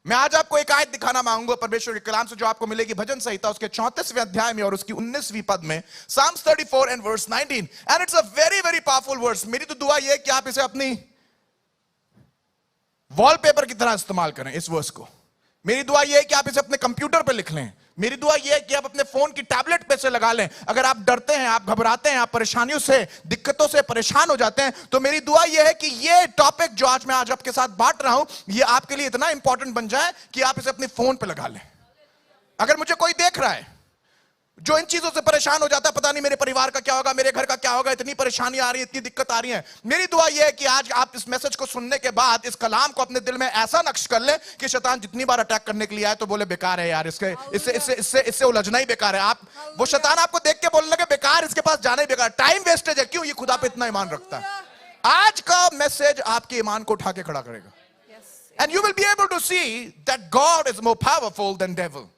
मैं आज आपको एक आयत दिखाना मांगूंगा परमेश्वर के कलाम से, जो आपको मिलेगी भजन संहिता उसके 34वें अध्याय में और उसकी 19वीं पद में, Psalms 34 and verse 19, and it's a very very powerful verse. मेरी तो दुआ यह है कि आप इसे अपनी वॉलपेपर की तरह इस्तेमाल करें इस वर्स को। मेरी दुआ यह है कि आप इसे अपने कंप्यूटर पर लिख लें। मेरी दुआ यह है कि आप अपने फोन की टैबलेट पे से लगा लें। अगर आप डरते हैं, आप घबराते हैं, आप परेशानियों से, दिक्कतों से परेशान हो जाते हैं, तो मेरी दुआ यह है कि ये टॉपिक जो आज मैं आपके साथ बांट रहा हूं, ये आपके लिए इतना इंपॉर्टेंट बन जाए कि आप इसे अपने फोन पे लगा लें। अगर मुझे कोई देख रहा है जो इन चीजों से परेशान हो जाता है, पता नहीं मेरे परिवार का क्या होगा, मेरे घर का क्या होगा, इतनी परेशानी आ रही है, इतनी दिक्कत आ रही है, मेरी दुआ यह है कि आज आप इस मैसेज को सुनने के बाद इस कलाम को अपने दिल में ऐसा नक्श कर ले कि शैतान जितनी बार अटैक करने के लिए आए तो बोले बेकार है यार, इससे उलझना ही बेकार है। आप वो शैतान आपको देख के बोलने लगे बेकार, इसके पास जाना ही बेकार, टाइम वेस्टेज है। क्यों? ये खुदा पे इतना ईमान रखता है। आज का मैसेज आपके ईमान को उठा के खड़ा करेगा। And you will be able to see that God is more powerful than devil.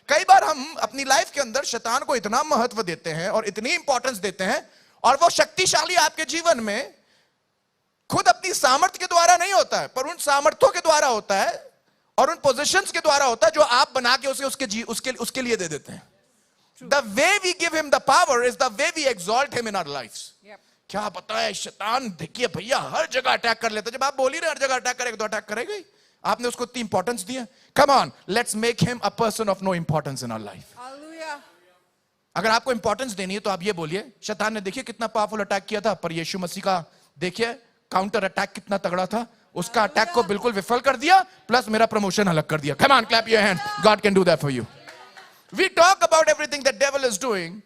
कई बार हम अपनी लाइफ के अंदर शैतान को इतना महत्व देते हैं और इतनी इंपॉर्टेंस देते हैं, और वो शक्तिशाली आपके जीवन में खुद अपनी सामर्थ्य के द्वारा नहीं होता है, पर उन सामर्थ्यों के द्वारा होता है और उन पोजीशंस के द्वारा होता है जो आप बना के उसके लिए दे देते हैं। The way we give him the power is the way we exalt him in our lives. क्या पता है शैतान, देखिए भैया, हर जगह अटैक कर लेता है। जब आप बोल ही रहे हर जगह अटैक करेगा तो अटैक करेगा ही। आपने उसको इतनी इंपॉर्टेंस दी है। Come on, let's make him a person of no importance in our life. अगर आपको इंपॉर्टेंस देनी है तो आप ये बोलिए, शैतान ने देखिए कितना पावरफुल अटैक किया था, पर यीशु मसीह का देखिए काउंटर अटैक कितना तगड़ा था। उसका अटैक को बिल्कुल विफल कर दिया, प्लस मेरा प्रमोशन अलग कर दिया। Come on, clap your hand, God can do that for you. We talk about everything that devil is doing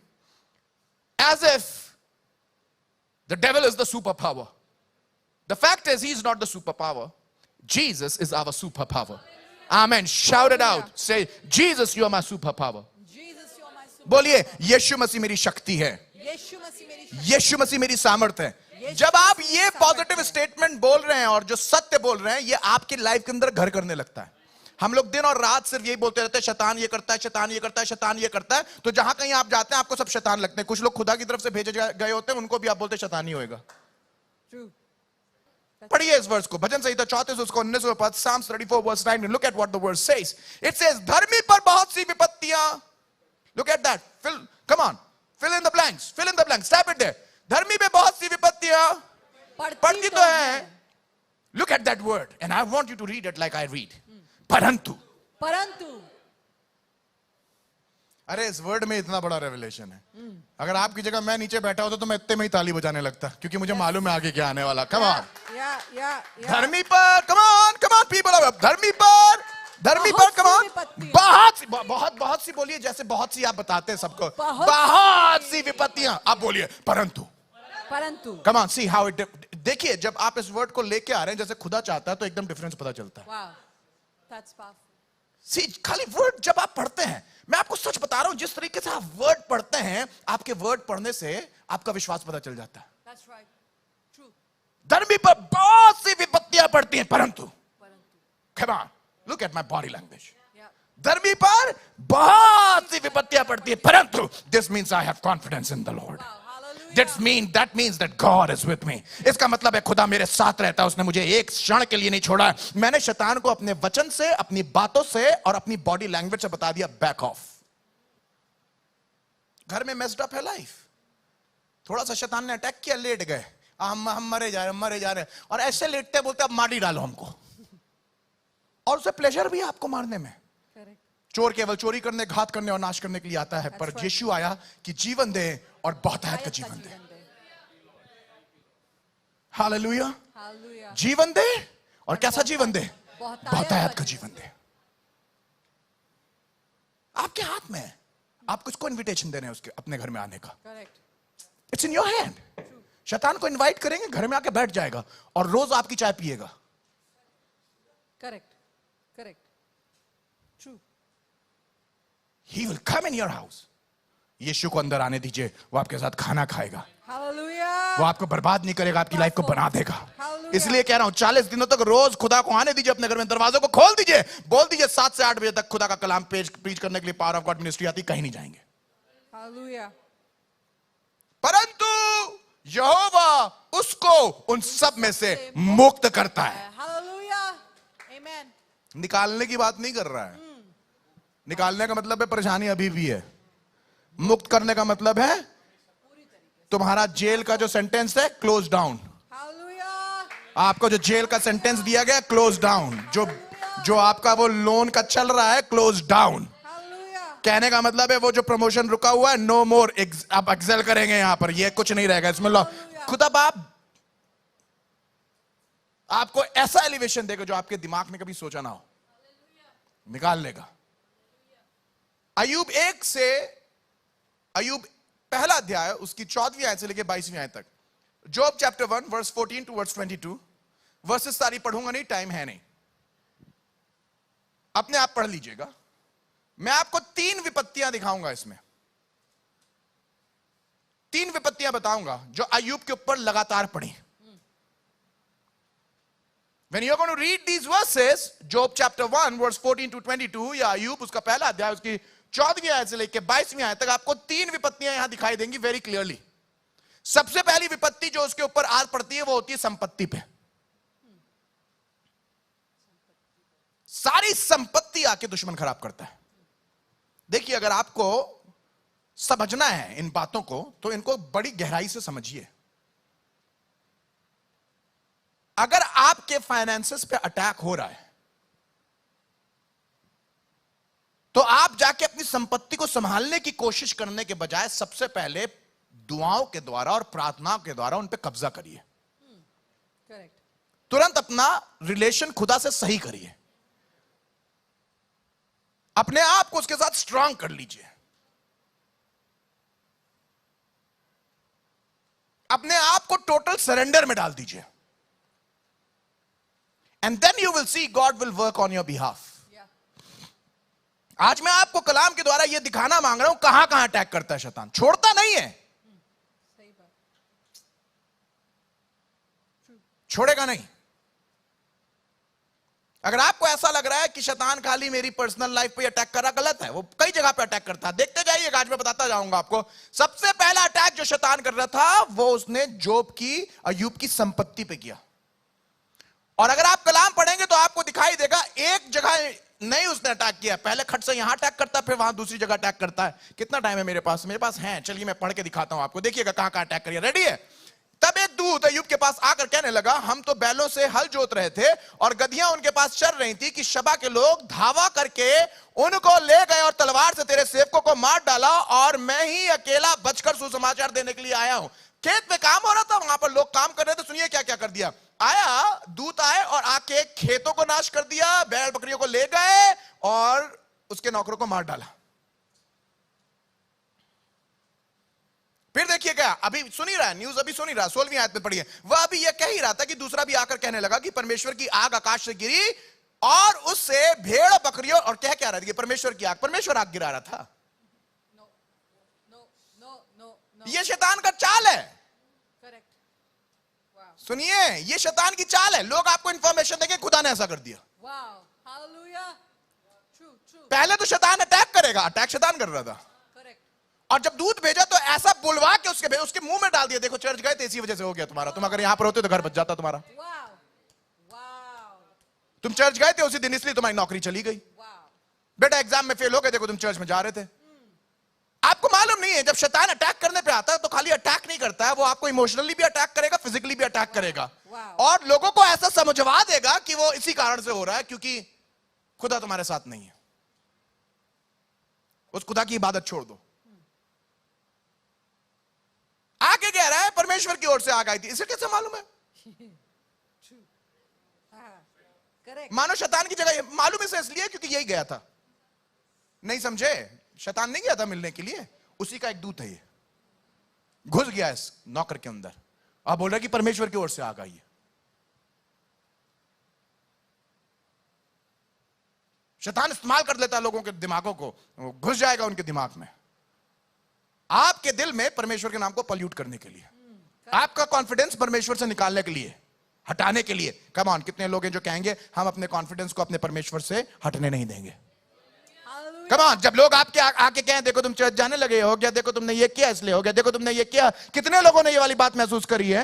as if the devil is the super power. The fact is he is not the super power. Jesus is our superpower. Amen. Shout it out. Say, Jesus, you are my superpower. बोलिए, यीशु मसीह मेरी शक्ति है, यीशु मसीह मेरी सामर्थ है। जब आप ये पॉजिटिव स्टेटमेंट बोल रहे हैं और जो सत्य बोल रहे हैं, ये आपकी लाइफ के अंदर घर करने लगता है। हम लोग दिन और रात सिर्फ यही बोलते रहते हैं, शैतान ये करता है, शैतान ये करता है, शैतान ये करता है। तो जहां कहीं आप जाते हैं आपको सब शैतान लगते हैं। कुछ लोग खुदा की तरफ से भेजे गए होते हैं, उनको भी आप बोलते हैं शैतान ही होएगा। पढ़िए इस वर्स को, भजन संहिता 34 उसको 19वें पद, Psalms 34 verse 9. Look at what the verse says. It says, धर्मी पर बहुत सी विपत्तियां, look at that, come on, fill in the blanks, tap it there. धर्मी पे बहुत सी विपत्तियां पड़ती तो है। Look at that word and I want you to read it like I read. परंतु। अरे इस वर्ड में इतना बड़ा रेवलेशन है। अगर आपकी जगह मैं नीचे बैठा होता तो मैं इतने में ही ताली बजाने लगता, क्योंकि मुझे मालूम है आगे क्या आने वाला। कम ऑन, धर्मी पर, कम ऑन पीपल, धर्मी पर कम ऑन, बहुत सी बोलिए, जैसे बहुत सी आप बताते हैं सबको, बहुत सी विपत्तियां। आप बोलिए परंतु। Come on, see how it. देखिए जब आप इस वर्ड को लेके आ रहे हैं जैसे खुदा चाहता है, तो एकदम डिफरेंस पता चलता है। सी, खाली वर्ड जब आप पढ़ते हैं, मैं आपको सच बता रहा हूं, जिस तरीके से आप वर्ड पढ़ते हैं, आपके वर्ड पढ़ने से आपका विश्वास पता चल जाता है। That's right. True. धर्मी पर बहुत सी विपत्तियां पड़ती हैं, परंतु, come on, look at my body language. धर्मी पर बहुत सी विपत्तियां पड़ती हैं, परंतु, this means I have confidence in the Lord. Wow. That means that God is with me. इसका मतलब है खुदा मेरे साथ रहता है, उसने मुझे एक क्षण के लिए नहीं छोड़ा। मैंने शैतान को अपने वचन से, अपनी बातों से और अपनी बॉडी लैंग्वेज से बता दिया, बैक ऑफ। घर में मेस्ड अप है लाइफ, थोड़ा सा शैतान ने अटैक किया, लेट गए, हम मरे जा रहे, और ऐसे लेटते बोलते अब मार ही डालो हमको, और उसे प्लेजर भी है आपको मारने में। चोर केवल चोरी करने, घात करने और नाश करने के लिए आता है, पर यीशु आया कि जीवन दे और बहुतायत का जीवन दे। हालेलुया। जीवन दे, और कैसा जीवन दे? बहुतायत का जीवन दे। आपके हाथ में है, आप किसको इनविटेशन दे रहे हैं उसके अपने घर में आने का? It's in your hand. शैतान को इनवाइट करेंगे, घर में आके बैठ जाएगा और रोज आपकी चाय पिएगा। Correct, true. He will come in your house. यीशु को अंदर आने दीजिए, वो आपके साथ खाना खाएगा। वो आपको बर्बाद नहीं करेगा, आपकी लाइफ को बना देगा। इसलिए कह रहा हूं 40 दिनों तक रोज खुदा को आने दीजिए अपने घर में, दरवाजों को खोल दीजिए, बोल दीजिए 7 से 8 बजे तक खुदा का कलाम प्रीच करने के लिए पावर ऑफ गॉड मिनिस्ट्री आती, कहीं नहीं जाएंगे। परंतु यहोवा उसको उन सब में से मुक्त करता है। निकालने की बात नहीं कर रहा है। निकालने का मतलब है परेशानी अभी भी है। मुक्त करने का मतलब है तुम्हारा जेल का जो सेंटेंस है क्लोज डाउन। आपको जो जेल का सेंटेंस दिया गया क्लोज डाउन, जो आपका वो लोन का चल रहा है क्लोज डाउन। कहने का मतलब है वो जो प्रमोशन रुका हुआ है नो मोर, आप एक्सेल करेंगे यहां पर, ये कुछ नहीं रहेगा इसमें। लो खुदा बाप आपको ऐसा एलिवेशन देगा जो आपके दिमाग में कभी सोचा ना हो, निकाल लेगा। अय्यूब 1 से अय्यूब पहला अध्याय उसकी 14वीं आयत से लेकर 22वीं आयत तक, Job chapter 1 verse 14 to verse 22, verses सारी पढ़ूंगा नहीं, टाइम है नहीं, अपने आप पढ़ लीजिएगा। मैं आपको 3 विपत्तियां दिखाऊंगा इसमें, 3 विपत्तियां बताऊंगा जो अय्यूब के ऊपर लगातार पड़ी। When you're going to read these verses, Job chapter 1 verse 14 to 22, या अय्यूब उसका पहला अध्याय उसकी 14वीं आयत से लेकर 22वीं आयत तक आपको 3 विपत्तियां यहां दिखाई देंगी वेरी क्लियरली। सबसे पहली विपत्ति जो उसके ऊपर आज पड़ती है वो होती है संपत्ति पे। सारी संपत्ति आके दुश्मन खराब करता है। देखिए अगर आपको समझना है इन बातों को तो इनको बड़ी गहराई से समझिए। अगर आपके फाइनेंसेस पे अटैक हो रहा है तो आप जाके अपनी संपत्ति को संभालने की कोशिश करने के बजाय सबसे पहले दुआओं के द्वारा और प्रार्थनाओं के द्वारा उन पे कब्जा करिए। तुरंत अपना रिलेशन खुदा से सही करिए, अपने आप को उसके साथ स्ट्रांग कर लीजिए, अपने आप को टोटल सरेंडर में डाल दीजिए, and then you will see God will work on your behalf. आज मैं आपको कलाम के द्वारा यह दिखाना मांग रहा हूं कहां कहां अटैक करता है शैतान, छोड़ता नहीं है, छोड़ेगा नहीं। अगर आपको ऐसा लग रहा है कि शैतान खाली मेरी पर्सनल लाइफ पे अटैक कर रहा, गलत है। वो कई जगह पे अटैक करता है, देखते जाइए, आज मैं बताता जाऊंगा आपको। सबसे पहला अटैक जो शैतान कर रहा था वो उसने जोब की, अय्यूब की संपत्ति पे किया। और अगर आप कलाम पढ़ेंगे तो आपको दिखाई देगा एक जगह नहीं उसने अटैक किया, पहले खट से यहां अटैक करता है, फिर वहां दूसरी जगह अटैक करता है। कितना टाइम है मेरे पास है, चलिए मैं पढ़ के दिखाता हूं आपको, देखिएगा कहां कहां अटैक करिए। रेडी है? तब एक दूत अय्यूब के पास आकर कहने लगा, हम तो बैलों से हल जोत रहे थे और गधियां उनके पास चल रही थी कि शबा के लोग धावा करके उनको ले गए और तलवार से तेरे सेवकों को मार डाला, और मैं ही अकेला बचकर सुसमाचार देने के लिए आया हूं। खेत में काम हो रहा था, वहां पर लोग काम कर रहे थे। सुनिए क्या क्या कर दिया। आया दूत आए और आके खेतों को नाश कर दिया, बैल बकरियों को ले गए और उसके नौकरों को मार डाला। फिर देखिए क्या, अभी सुन ही रहा है न्यूज, अभी सुन ही रहा, 16वीं आयत में पढ़िए। वह अभी यह कह ही रहा था कि दूसरा भी आकर कहने लगा कि परमेश्वर की आग आकाश से गिरी और उससे भेड़ बकरियों, और क्या कह रहा था, परमेश्वर की आग, परमेश्वर आग गिरा रहा था। यह शैतान का चाल है। सुनिए, यह शैतान की चाल है। लोग आपको इंफॉर्मेशन देंगे खुदा ने ऐसा कर दिया। पहले तो शैतान अटैक करेगा, अटैक शैतान कर रहा था, और जब दूध भेजा तो ऐसा बुलवा के उसके मुंह में डाल दिया, देखो चर्च गए थे इसी वजह से हो गया तुम्हारा, तुम अगर यहां पर होते तो घर बच जाता तुम्हारा। तुम चर्च गए थे उसी दिन इसलिए तुम्हारी नौकरी चली गई। बेटा एग्जाम में फेल हो गए, देखो तुम चर्च में जा रहे थे। आपको मालूम नहीं है जब शैतान अटैक करने पे आता है तो खाली अटैक नहीं करता है, वो आपको इमोशनली भी अटैक करेगा, फिजिकली भी अटैक करेगा, और लोगों को ऐसा समझवा देगा कि वो इसी कारण से हो रहा है क्योंकि खुदा तुम्हारे साथ नहीं है। उस खुदा की इबादत छोड़ दो। आगे कह रहा है परमेश्वर की ओर से आग आई थी, इसे कैसे मालूम है? मानो शैतान की जगह मालूम इसे इसलिए क्योंकि यही गया था। नहीं समझे? शैतान नहीं गया था मिलने के लिए, उसी का एक दूत है, ये घुस गया इस नौकर के अंदर और बोल रहा कि परमेश्वर की ओर से आग आई है। शैतान इस्तेमाल कर लेता है लोगों के दिमागों को, घुस जाएगा उनके दिमाग में, आपके दिल में परमेश्वर के नाम को पल्यूट करने के लिए, आपका कॉन्फिडेंस परमेश्वर से निकालने के लिए, हटाने के लिए। कम ऑन, कितने लोग हैं जो कहेंगे हम अपने कॉन्फिडेंस को अपने परमेश्वर से हटने नहीं देंगे? कम ऑन, जब लोग आपके आके कहें देखो तुम चर्च जाने लगे हो गया, देखो तुमने ये किया इसलिए हो गया, देखो तुमने ये किया। कितने लोगों ने ये वाली बात महसूस करी है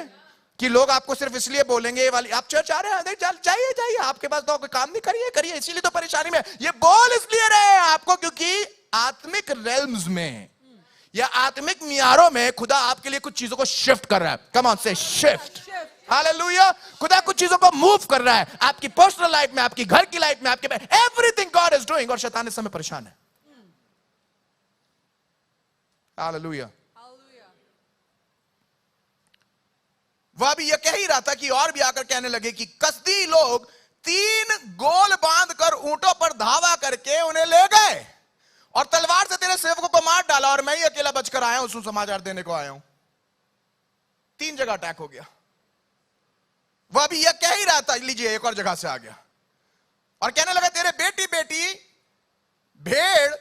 कि लोग आपको सिर्फ इसलिए बोलेंगे ये वाली आप चर्च आ रहे हैं, जाइए जाइए, आपके पास तो कोई काम नहीं, करिए करिए, इसीलिए तो परेशानी में। ये बोल इसलिए रहे हैं आपको क्योंकि आत्मिक रेल्म्स में या आत्मिक मियारों में खुदा आपके लिए कुछ चीजों को शिफ्ट कर रहा है। कम ऑन से शिफ्ट। हालेलुया। खुदा कुछ चीजों को मूव कर रहा है आपकी पर्सनल लाइफ में, आपकी घर की लाइफ में, आपके एवरीथिंग गॉड इज डूइंग। और शैतान इस समय परेशान है। हालेलुया। वह भी यह कह ही रहा था कि और भी आकर कहने लगे कि कसदी लोग 3 गोल बांधकर ऊंटों पर धावा करके उन्हें ले गए और तलवार से तेरे सेवकों को मार डाला और मैं ही अकेला बचकर आया हूं, सुसमाचार देने को आया हूं। 3 जगह अटैक हो गया। वह भी यह कह ही रहा था, लीजिए एक और जगह से आ गया और कहने लगा तेरे बेटी भेड़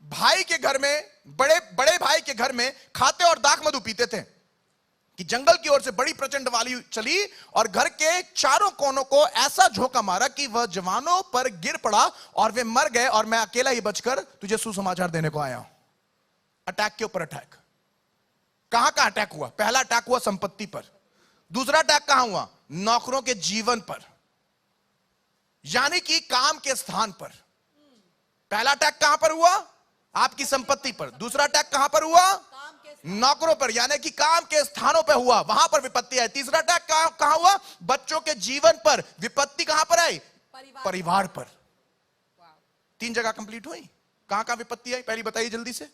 भाई के घर में, बड़े भाई के घर में खाते और दाख मधु पीते थे कि जंगल की ओर से बड़ी प्रचंड वाली चली और घर के चारों कोनों को ऐसा झोंका मारा कि वह जवानों पर गिर पड़ा और वे मर गए और मैं अकेला ही बचकर तुझे सुसमाचार देने को आया हूं। अटैक के ऊपर अटैक। कहां का अटैक हुआ? पहला अटैक हुआ संपत्ति पर। दूसरा अटैक कहां हुआ? नौकरों के जीवन पर, यानी कि काम के स्थान पर। पहला अटैक कहां पर हुआ? आपकी संपत्ति पर। दूसरा अटैक कहां पर हुआ? नौकरों पर, यानी कि काम के स्थानों पर हुआ, वहां पर विपत्ति आई। तीसरा अटैक कहां हुआ? बच्चों के जीवन पर। विपत्ति कहां पर आई? परिवार पर। 3 जगह कंप्लीट हुई। कहां कहां विपत्ति आई? पहली बताइए जल्दी से।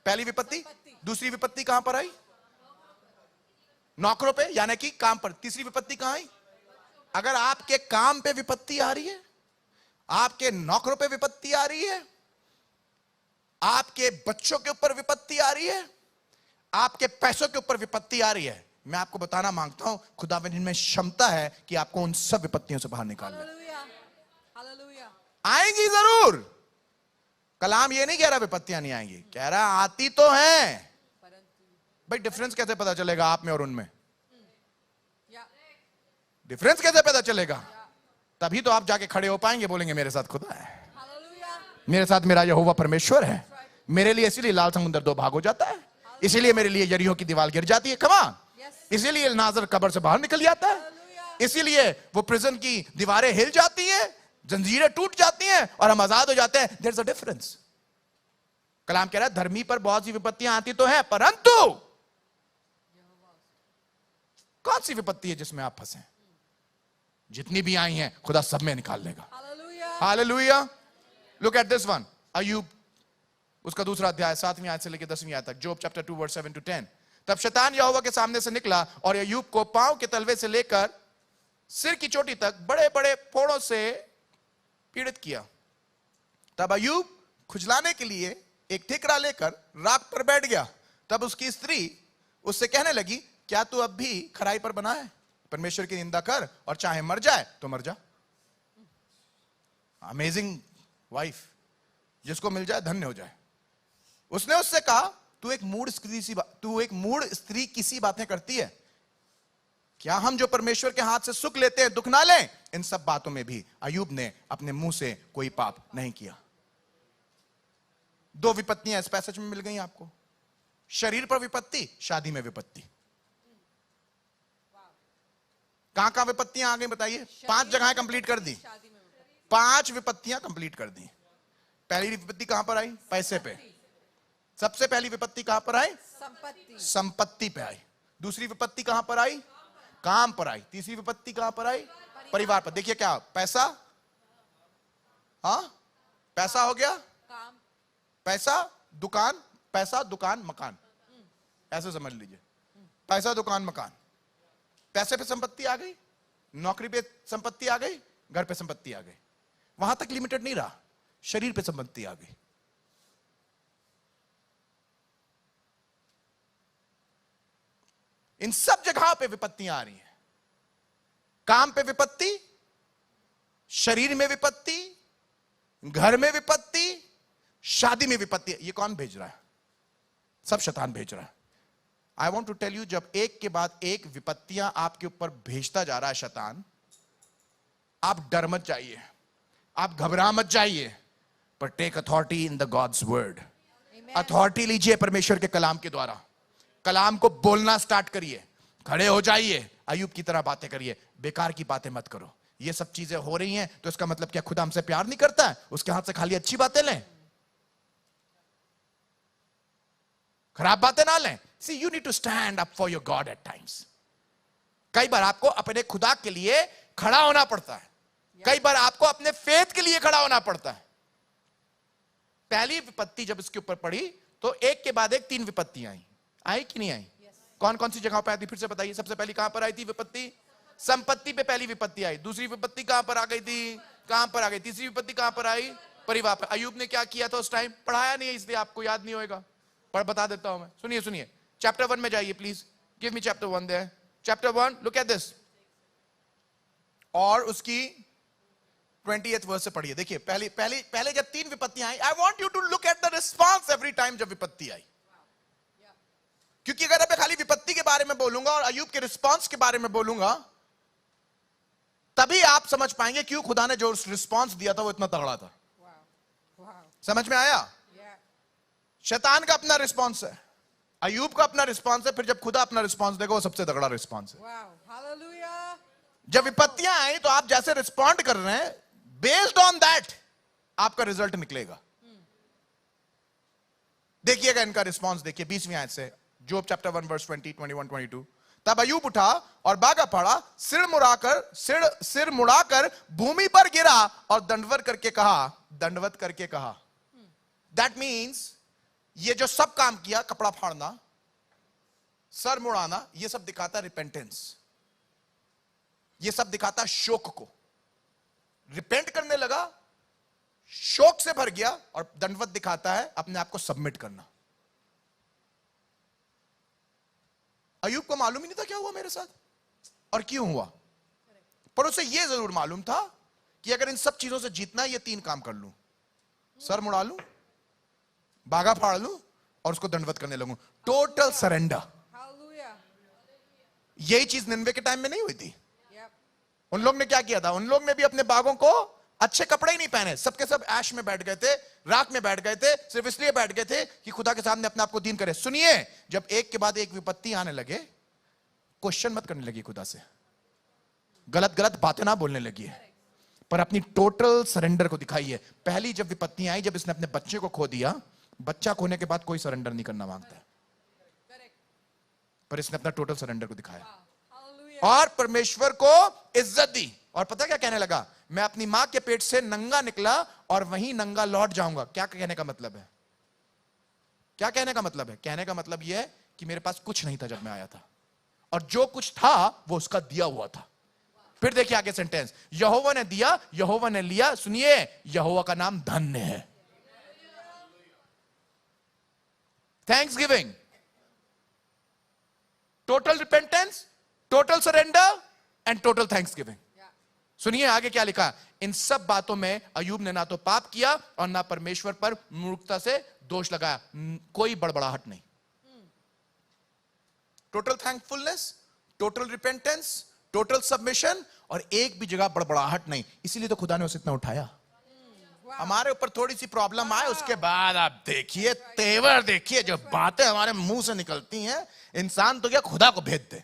पहली विपत्ति। दूसरी विपत्ति कहां पर आई? नौकरों पे, यानी कि काम पर। तीसरी विपत्ति कहां आई? अगर आपके काम पे विपत्ति आ रही है, आपके नौकरों पे विपत्ति आ रही है, आपके बच्चों के ऊपर विपत्ति आ रही है, आपके पैसों के ऊपर विपत्ति आ रही है, मैं आपको बताना मांगता हूं खुदावंद में क्षमता है कि आपको उन सब विपत्तियों से बाहर निकाल ले। आएंगी जरूर। कलाम ये नहीं कह रहा विपत्तियां नहीं आएंगी, कह रहा आती तो हैं। भाई डिफरेंस कैसे पता चलेगा आप में और उनमें? डिफरेंस कैसे पता चलेगा? तभी तो आप जाके खड़े हो पाएंगे, बोलेंगे मेरे साथ खुदा है, मेरे साथ मेरा यहोवा परमेश्वर है, मेरे लिए इसीलिए लाल समुद्र 2 भाग हो जाता है, इसीलिए मेरे लिए यरीहो की दीवार गिर जाती है, कमा इसीलिए नाजर कब्र से बाहर निकल जाता है, इसीलिए वो प्रिजन की दीवारें हिल जाती हैं, जंजीरें टूट जाती हैं और हम आजाद हो जाते हैं। There is a difference. कलाम कह रहा है धर्मी पर बहुत सी विपत्तियां आती तो है, परंतु कौन सी विपत्ति है जिसमें आप फंसे? जितनी भी आई हैं खुदा सब में निकाल लेगा। Hallelujah. Look at this one, Ayyub उसका दूसरा अध्याय 7वीं आयत से लेकर 10वीं आयत तक। जोब चैप्टर 2 वर्स 7 to 10। तब शैतान यहोवा के सामने से निकला और अय्यूब को पांव के तलवे से लेकर सिर की चोटी तक बड़े बड़े फोड़ों से पीड़ित किया। तब अय्यूब खुजलाने के लिए एक ठिकरा लेकर राख पर बैठ गया। तब उसकी स्त्री उससे कहने लगी, क्या तू अब भी खराई पर बना है? परमेश्वर की निंदा कर और चाहे मर जाए तो मर जा। अमेजिंग वाइफ, जिसको मिल जाए धन्य हो जाए। उसने उससे कहा, तू एक मूढ़ स्त्री की सी बातें करती है। क्या हम जो परमेश्वर के हाथ से सुख लेते हैं दुख ना लें? इन सब बातों में भी अय्यूब ने अपने मुंह से कोई पाप नहीं किया। 2 विपत्तियां इस पैसेज में मिल गई आपको। शरीर पर विपत्ति, शादी में विपत्ति। कहां कहां विपत्तियां आ गई बताइए? 5 जगहें कंप्लीट कर दी। 5 विपत्तियां कंप्लीट कर दी। पहली विपत्ति कहां पर आई? पैसे पे। सबसे पहली विपत्ति कहां पर आई? संपत्ति पे आई। दूसरी विपत्ति कहां पर आई? काम पर आई। तीसरी विपत्ति कहां पर आई? परिवार पर। देखिए क्या, पैसा, हाँ पैसा हो गया, पैसा दुकान मकान, ऐसे समझ लीजिए। पैसा दुकान मकान। पैसे पे संपत्ति आ गई, नौकरी पे संपत्ति आ गई, घर पे संपत्ति आ गई। वहां तक लिमिटेड नहीं रहा, शरीर पे संपत्ति आ गई। इन सब जगह पे विपत्तियां आ रही हैं। काम पे विपत्ति, शरीर में विपत्ति, घर में विपत्ति, शादी में विपत्ति। ये कौन भेज रहा है? सब शैतान भेज रहा है। I want to tell you, जब एक के बाद एक विपत्तियां आपके ऊपर भेजता जा रहा है शैतान, आप डर मत जाइए, आप घबरा मत जाइए, पर take authority in the God's word. Authority लीजिए परमेश्वर के कलाम के द्वारा। कलाम को बोलना स्टार्ट करिए, खड़े हो जाइए, अय्यूब की तरह बातें करिए, बेकार की बातें मत करो। ये सब चीजें हो रही हैं तो इसका मतलब क्या खुदा हमसे प्यार नहीं करता है? उसके हाथ से खाली अच्छी बातें लें, खराब बातें ना लें। See you need to stand up for your God at times. कई बार आपको अपने खुदा के लिए खड़ा होना पड़ता है, कई बार आपको अपने फेथ के लिए खड़ा होना पड़ता है। पहली विपत्ति जब इसके ऊपर पड़ी तो एक के बाद एक 3 विपत्तियां आई कि नहीं आई? कौन कौन सी जगहों पर आई थी फिर से बताइए। सबसे पहली कहां पर आई थी विपत्ति? संपत्ति पे पहली विपत्ति आई। दूसरी विपत्ति कहां पर आ गई थी? कहां पर आ गई? तीसरी विपत्ति कहां पर आई? परिवार पर। अय्यूब ने क्या किया था उस टाइम? पढ़ाया नहीं है इसलिए आपको याद नहीं होगा, पर बता देता हूं मैं। सुनिए सुनिए, चैप्टर 1 में जाइए please. Give me chapter 1 there. Chapter 1, look at this. और उसकी 20th वर्स से पढ़िए। देखिए पहले जब 3 विपत्तियां आई, I want you to look at the response every time जब विपत्ति आई। क्योंकि अगर मैं खाली विपत्ति के बारे में बोलूंगा और अय्यूब के रिस्पांस के बारे में बोलूंगा, तभी आप समझ पाएंगे क्यों खुदा ने जो रिस्पांस दिया था वो इतना तगड़ा था। समझ में आया? शैतान का अपना रिस्पांस है, अय्यूब का अपना रिस्पांस है, फिर जब खुदा अपना रिस्पांस देगा वो सबसे तगड़ा रिस्पांस है। जब विपत्तियां आई तो आप जैसे रिस्पॉन्ड कर रहे हैं, बेस्ड ऑन दैट आपका रिजल्ट निकलेगा। देखिएगा इनका रिस्पांस, देखिए 20वीं आयत से, जोब चैप्टर 1 वर्स 20, 21, 22। तब अय्यूब उठा और भागा पड़ा, सिर मुड़ाकर भूमि पर गिरा और दंडवत करके कहा। दैट मीन्स ये जो सब काम किया, कपड़ा फाड़ना, सर मुड़ाना, ये सब दिखाता रिपेंटेंस, ये सब दिखाता शोक को। रिपेंट करने लगा, शोक से भर गया, और दंडवत दिखाता है अपने आप को सबमिट करना। अय्यूब को मालूम ही नहीं था क्या हुआ मेरे साथ और क्यों हुआ, पर उसे यह जरूर मालूम था कि अगर इन सब चीजों से जीतना है, ये 3 काम कर लूं, सर मुड़ा लूं, बागा फाड़ लूं और उसको दंडवत करने लगूं। Total surrender. यही चीज निन्वे के टाइम में नहीं हुई थी। उन लोग ने क्या किया था? उन लोग ने भी अपने बागों को अच्छे कपड़े ही नहीं पहने, सबके सब ऐश में बैठ गए थे, राख में बैठ गए थे, सिर्फ इसलिए बैठ गए थे कि खुदा के सामने अपने आप को दीन करे। सुनिए, जब एक के बाद एक विपत्ति आने लगे, क्वेश्चन मत करने लगी खुदा से, गलत बातें ना बोलने लगी, पर अपनी टोटल सरेंडर को दिखाइए। पहली जब विपत्ति आई, जब इसने अपने बच्चे को खो दिया, बच्चा खोने के बाद कोई सरेंडर नहीं करना मांगता है, पर इसने अपना टोटल सरेंडर को दिखाया और परमेश्वर को इज्जत दी। और पता क्या कहने लगा? मैं अपनी मां के पेट से नंगा निकला और वहीं नंगा लौट जाऊंगा। क्या कहने का मतलब है? क्या कहने का मतलब है? कहने का मतलब यह है कि मेरे पास कुछ नहीं था जब मैं आया था, और जो कुछ था वो उसका दिया हुआ था। फिर देखिए आगे सेंटेंस, यहोवा ने दिया, यहोवा ने लिया। सुनिए, यहोवा का नाम धन्य है। Thanks giving, total repentance, total surrender and total thanks giving. सुनिए आगे क्या लिखा। इन सब बातों में अय्यूब ने ना तो पाप किया और ना परमेश्वर पर मूर्खता से दोष लगाया। कोई बड़बड़ाहट नहीं। Total thankfulness, total repentance, total submission, और एक भी जगह बड़बड़ाहट नहीं। इसीलिए तो खुदा ने उसे इतना उठाया। हमारे ऊपर थोड़ी सी प्रॉब्लम आए, उसके बाद आप देखिए तेवर, देखिए जो बातें हमारे मुंह से निकलती हैं, इंसान तो क्या खुदा को भेद दे।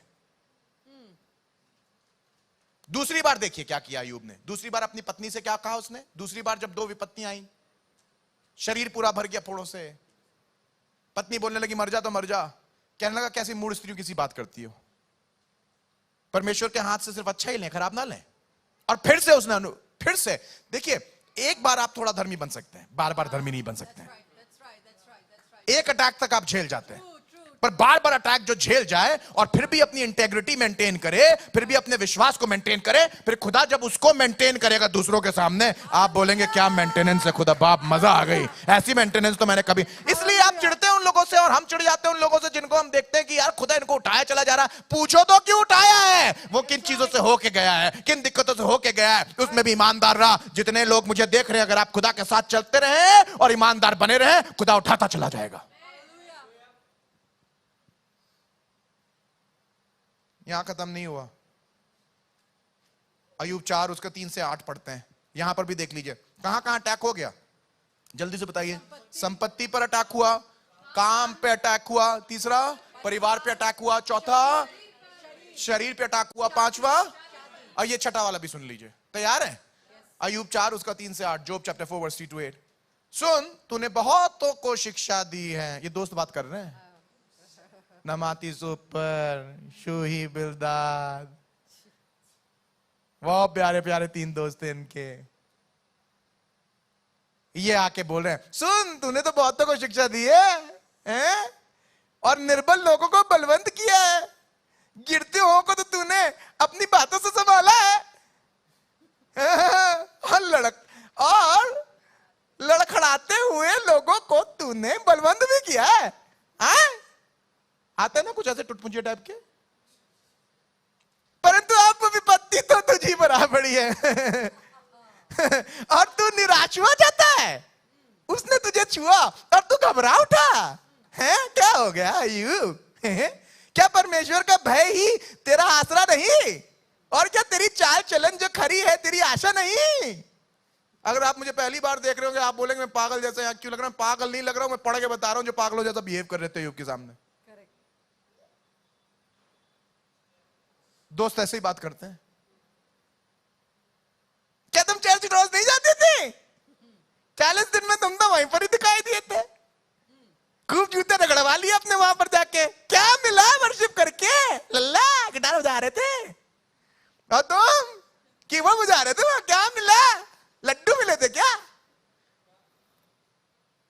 दूसरी बार देखिए क्या किया अय्यूब ने। दूसरी बार अपनी पत्नी से क्या कहा उसने? दूसरी बार जब 2 विपत्तियां आई, शरीर पूरा भर गया फोड़ों से, पत्नी बोलने लगी मर जा तो मर जा। कहने लगा कैसी मूढ़ स्त्रियों की सी बात करती हो, परमेश्वर के हाथ से सिर्फ अच्छा ही लें, खराब ना लें। और फिर से उसने फिर से देखिए, एक बार आप थोड़ा धर्मी बन सकते हैं, बार बार धर्मी नहीं बन सकते हैं। एक अटैक तक आप झेल जाते हैं, पर बार बार अटैक जो झेल जाए और फिर भी अपनी इंटेग्रिटी मेंटेन करे, फिर भी अपने विश्वास को मेंटेन करे, फिर खुदा जब उसको मेंटेन करेगा दूसरों के सामने, आप बोलेंगे क्या मेंटेनेंस है खुदा बाप, मजा आ गई। ऐसी मेंटेनेंस तो मैंने कभी। इसलिए आप चिढ़ते हैं उन लोगों से और हम चिढ़ जाते हैं उन लोगों से जिनको हम देखते हैं कि यार खुदा इनको उठाया चला जा रहा है। पूछो तो क्यों उठाया है? वो किन चीजों से होके गया है, किन दिक्कतों से होके गया है, उसमें भी ईमानदार रहा। जितने लोग मुझे देख रहे हैं, अगर आप खुदा के साथ चलते रहे और ईमानदार बने रहे, खुदा उठाता चला जाएगा। यहां खत्म नहीं हुआ। अय्यूब 4 उसका 3 से 8 पढ़ते हैं। यहां पर भी देख लीजिए कहां कहां अटैक हो गया, जल्दी से बताइए। संपत्ति पर अटैक हुआ, काम पे अटैक हुआ, तीसरा परिवार पे अटैक हुआ, चौथा शरीर पे अटैक हुआ 5वां, और ये छठा वाला भी सुन लीजिए। तैयार है? अय्यूब 4 उसका 3 से 8, जोब चैप्टर 4 वर्स 3 to 8। सुन, तूने बहुतों को शिक्षा दी है। ये दोस्त बात कर रहे हैं। नमाती सुपर, शूही बिलदाद, बहुत प्यारे प्यारे 3 दोस्त थे इनके। ये आके बोल रहे हैं, सुन तूने तो बहुतों को शिक्षा दी है? और निर्बल लोगों को बलवंत किया है, गिरते हुओं को तो तूने अपनी बातों से संभाला है। और लड़खड़ाते हुए लोगों को तूने बलवंत भी किया है। आते ना कुछ ऐसे टुटपुंजे टाइप के, परंतु अब विपत्ति तो तुझी पर आ पड़ी है और तू निराश हुआ जाता है। उसने तुझे छुआ और तू घबरा उठा है। क्या हो गया अय्यूब? क्या परमेश्वर का भय ही तेरा आसरा नहीं? और क्या तेरी चाल चलन जो खरी है तेरी आशा नहीं? अगर आप मुझे पहली बार देख रहे होंगे, आप बोलेंगे मैं पागल जैसा यहाँ क्यों लग रहा हूं? पागल नहीं लग रहा हूं, मैं पढ़ के बता रहा हूं जो पागलों जैसा बिहेव कर रहे थे अय्यूब के सामने। दोस्त ऐसे ही बात करते हैं। क्या तुम चर्च रोज नहीं जाते थे? 40 दिन में तुम तो वहीं पर ही दिखाई दिए थे। खूब जूते रगड़वा लिए अपने वहां पर जाके। क्या मिला वर्शिप करके? लल्ला गिटार बजा रहे थे और तुम कीबोर्ड बजा रहे थे। वहां क्या मिला? लड्डू मिले थे क्या?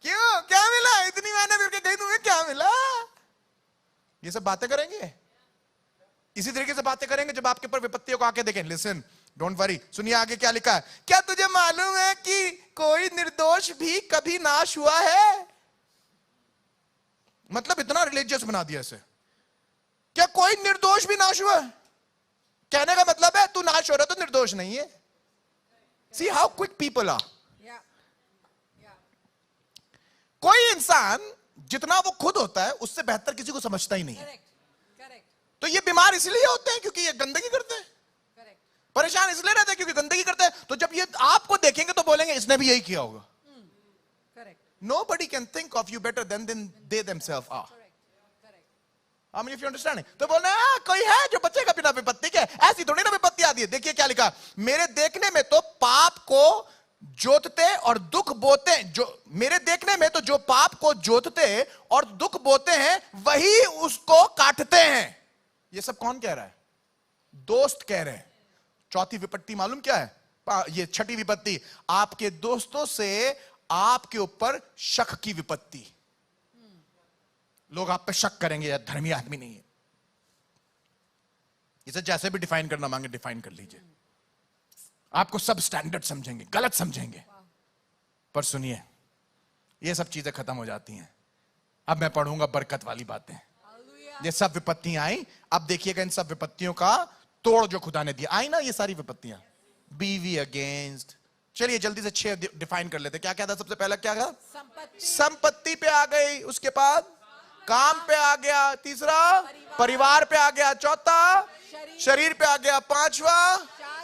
क्यों? क्या मिला? इतनी मेहनत करके गई, तुम्हें क्या मिला? ये सब बातें करेंगे, इसी तरीके से बातें करेंगे जब आपके ऊपर विपत्तियों को आके देखें। Listen, don't worry. सुनिए आगे क्या लिखा है। क्या तुझे मालूम है कि कोई निर्दोष भी कभी नाश हुआ है? मतलब इतना रिलीजियस बना दिया इसे। क्या कोई निर्दोष भी नाश हुआ है? कहने का मतलब है तू नाश हो रहा तो निर्दोष नहीं है। See how quick people are. कोई इंसान जितना वो खुद होता है उससे बेहतर किसी को समझता ही नहीं है। तो ये बीमार इसलिए होते हैं क्योंकि ये गंदगी करते हैं, परेशान इसलिए रहते हैं क्योंकि गंदगी करते हैं। तो जब ये आपको देखेंगे तो बोलेंगे इसने भी यही किया होगा। Nobody can think of you better than they themselves are. I mean, if you understand. तो बोलना कोई है जो बचेगा बिना विपत्ति के? ऐसी थोड़ी ना विपत्ति आती है। देखिए क्या लिखा, मेरे देखने में तो पाप को जोतते और दुख बोते, जो मेरे देखने में तो जो पाप को जोतते और दुख बोते हैं वही उसको काटते हैं। ये सब कौन कह रहा है? दोस्त कह रहे हैं। चौथी विपत्ति मालूम क्या है? ये छठी विपत्ति, आपके दोस्तों से आपके ऊपर शक की विपत्ति। लोग आप पे शक करेंगे यार धर्मी आदमी नहीं है। इसे जैसे भी डिफाइन करना मांगे डिफाइन कर लीजिए। आपको सब स्टैंडर्ड समझेंगे, गलत समझेंगे। पर सुनिए, ये सब चीजें खत्म हो जाती हैं। अब मैं पढ़ूंगा बरकत वाली बातें। ये सब विपत्तियां आई, अब देखिएगा इन सब विपत्तियों का तोड़ जो खुदा ने दिया। आई ना ये सारी विपत्तियां, बीवी अगेंस्ट। चलिए जल्दी से 6 डिफाइन कर लेते। क्या क्या था? सबसे पहला क्या था? संपत्ति पे आ गई, उसके बाद काम पे आ गया, तीसरा परिवार पे आ गया, चौथा शरीर पे आ गया, पांचवा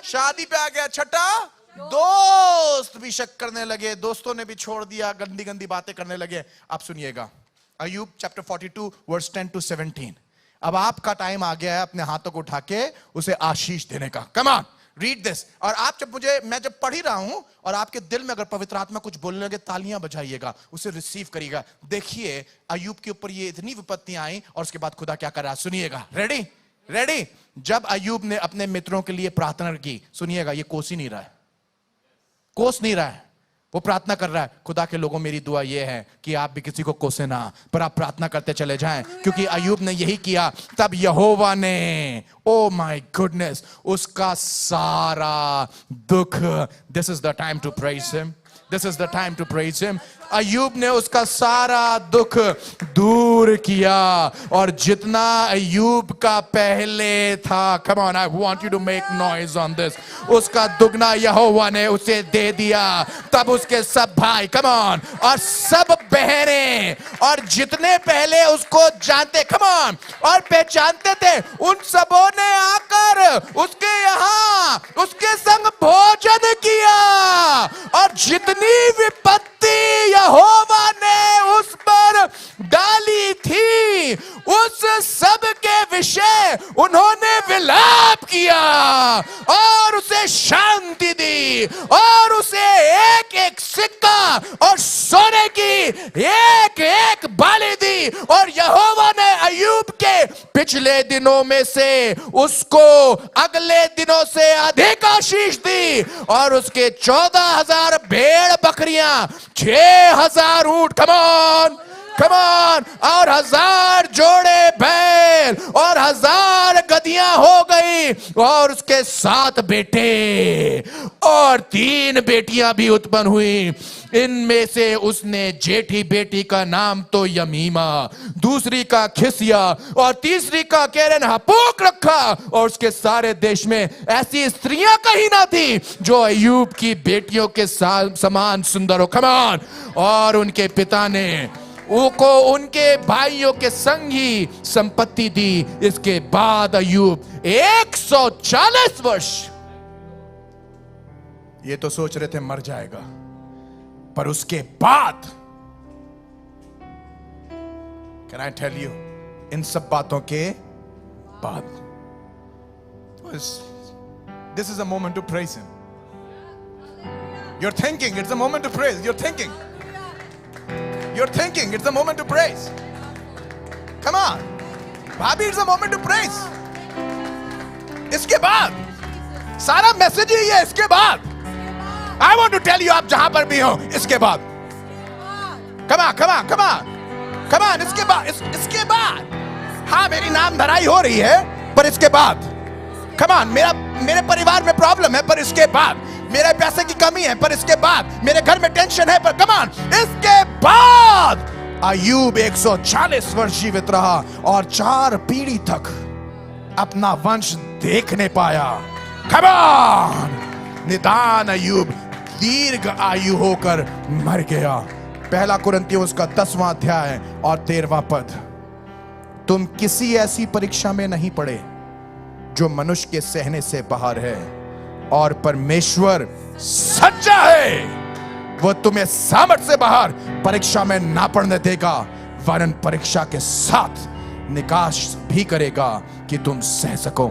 शादी पे आ गया, छठा दोस्त भी शक करने लगे, दोस्तों ने भी छोड़ दिया, गंदी गंदी बातें करने लगे। अब सुनिएगा अय्यूब चैप्टर 42 वर्स 10 to 17। अब आपका टाइम आ गया है अपने हाथों को उठा के उसे आशीष देने का। Come on, read this. और आप जब मैं जब पढ़ ही रहा हूं और आपके दिल में अगर पवित्र आत्मा कुछ बोलने लगे, तालियां बजाइएगा, उसे रिसीव करिएगा। देखिए अय्यूब के ऊपर ये इतनी विपत्तियां आई और उसके बाद खुदा क्या कर रहा है। सुनिएगा, रेडी रेडी। जब अय्यूब ने अपने मित्रों के लिए प्रार्थना की, सुनिएगा, ये कोस ही नहीं रहा है, कोस नहीं रहा है। वो प्रार्थना कर रहा है, खुदा के लोगों मेरी दुआ ये है कि आप भी किसी को कोसे ना, पर आप प्रार्थना करते चले जाएं, क्योंकि अय्यूब ने यही किया। तब यहोवा ने, ओ माय गुडनेस, उसका सारा दुख, this is the time to praise him, this is the time to praise him. Ayyub ने उसका सारा दुख दूर किया और जितना अय्यूब का पहले था, come on, I want you to make noise on this, उसका दुगना यहोवा ने उसे दे दिया। तब उसके सब भाई, कम ऑन, और सब बहनें और जितने पहले उसको जानते, कम ऑन, और पहचानते थे, उन सबों ने आकर उसके यहाँ उसके संग भोजन किया। और जितनी विपत्ति यहोवा ने उस पर डाली थी, उस सब के विषय उन्होंने और सोने की एक एक बाली दी, और यहोवा ने अय्यूब के पिछले दिनों में से उसको अगले दिनों से अधिक आशीष दी, और उसके 14,000 भेड़ बकरियां, 6,000 ऊंट, कमान कमान, और 1,000 जोड़े बैल और 1,000 गधियां हो गई, और उसके 7 बेटे और 3 बेटियां भी उत्पन्न हुई। इनमें से उसने जेठी बेटी का नाम तो यमीमा, दूसरी का खिसिया और तीसरी का केरन हपूक रखा, और उसके सारे देश में ऐसी स्त्रियां कहीं ना थी जो अय्यूब की बेटियों के समान सुंदर हो। कमान। और उनके पिता ने उनको उनके भाइयों के संग ही संपत्ति दी। इसके बाद अय्यूब 140 वर्ष, ये तो सोच रहे थे मर जाएगा, पर उसके बाद, कैन आई टेल यू, इन सब बातों के बाद, this is a moment to praise him. You're thinking it's a moment to praise. You're thinking it's a moment to praise. Come on, भाभी, it's a moment to praise. इसके बाद सारा message ही है। इसके बाद I want to tell you, आप जहां पर भी हो, इसके बाद, come on, come on, come on, come on, इसके बाद, हाँ मेरी नाम धराई हो रही है, पर इसके बाद, come on, मेरे परिवार में प्रॉब्लम है, पर इसके बाद, मेरे पैसे की कमी है, पर इसके बाद, मेरे घर में टेंशन है, पर कम ऑन, इसके बाद अय्यूब 140 वर्ष जीवित रहा और 4 पीढ़ी तक अपना वंश देखने पाया। कम ऑन, निदान अय्यूब दीर्घ आयु होकर मर गया। पहला कुरिन्थियों उसका 10वां अध्याय और 13वां पद। तुम किसी ऐसी परीक्षा में नहीं पड़े जो मनुष्य के सहने से बाहर है, और परमेश्वर सच्चा है, वो तुम्हें सामर्थ से बाहर परीक्षा में ना पड़ने देगा, वरन परीक्षा के साथ निकाश भी करेगा कि तुम सह सको।